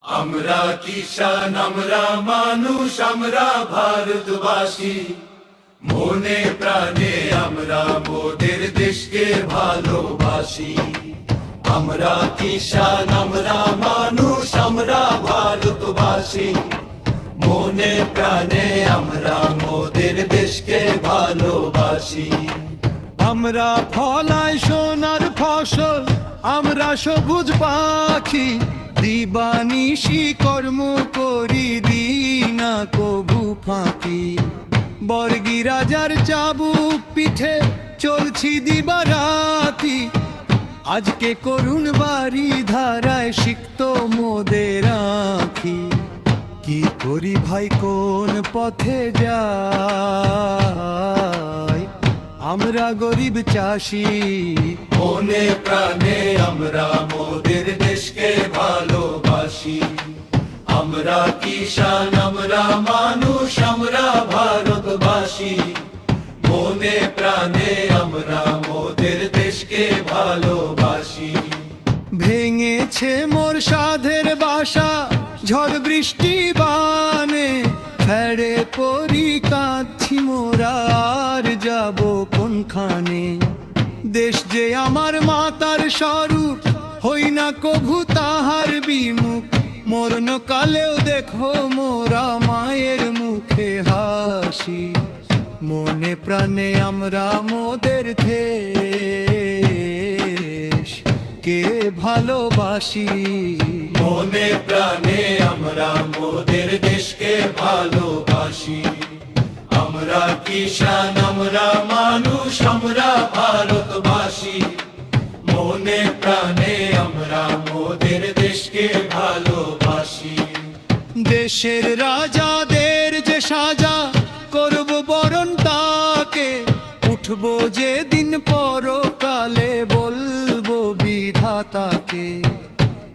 আমরা কিষান, আমরা মানুষ, আমরা ভারতবাসী। মনে প্রাণে আমরা মোদের দেশকে ভালোবাসি। আমরা কিষান, আমরা মানুষ, আমরা ভারতবাসী। মনে প্রাণে আমরা মোদের দেশকে ভালোবাসি। আমরা ফলাই সোনার ফসল, আমরা সবুজ পাখি। দিবানিশি কর্ম করি, দিনা কবু ফাঁকি। বর্গী রাজার চাবুক পিঠে চলছি দিবারাতি। আজকে করুণ বাড়ি ধারায় সিক্ত মোদের আঁখি। কি করি ভাই, কোন পথে যাই, আমরা গরিব চাষি। মনে প্রাণে আমরা মোদের দেশকে ভালোবাসি। আমরা কিষান, আমরা মানুষ, আমরা ভারতবাসী। মনে প্রাণে আমরা মোদের দেশকে ভালোবাসি। ভেঙেছে মোর সাধের বাসা ঝড় বৃষ্টি বানে। ফেরে পরি কাঁদছি মোরা, আর যাব কোনখানে। দেশ যে আমার মাতার স্বরূপ, হই না কভু তাহার বিমুখ। মরণ কালেও দেখো মোরা মায়ের মুখে হাসি। মনে প্রাণে আমরা মোদের দেশ কে ভালোবাসি। মনে প্রাণে আমরা মোদের দেশকে ভালোবাসি। আমরা কিষান, আমরা মানুষ, আমরা ভারতবাসী। মনে প্রাণে আমরা মোদের দেশকে ভালোবাসি। দেশের রাজাদের যে সাজা, করব বরণ তাকে। উঠবো যেদিন পরকালে, বলবো বিধাতাকে।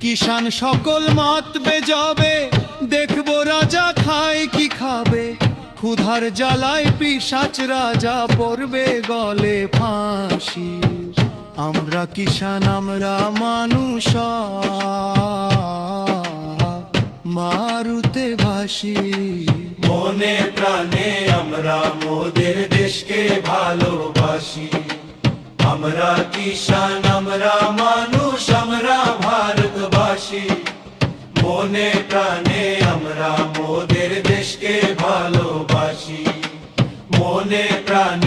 কিষান সকল মাতবে যাবে, দেখবো রাজা খায় কি খাবে। ক্ষুধার জ্বালায় পিশাচ রাজা, পড়বে গলে ফাঁসি। আমরা কিষান, আমরা মানুষ, মারুতে ভাসি। মনে প্রাণে আমরা মোদের দেশকে ভালোবাসি। আমরা কিষান, আমরা মানুষ, আমরা ভারতবাসী। মনে প্রাণে আমরা মোদের দেশকে ভালোবাসি। মনে প্রাণে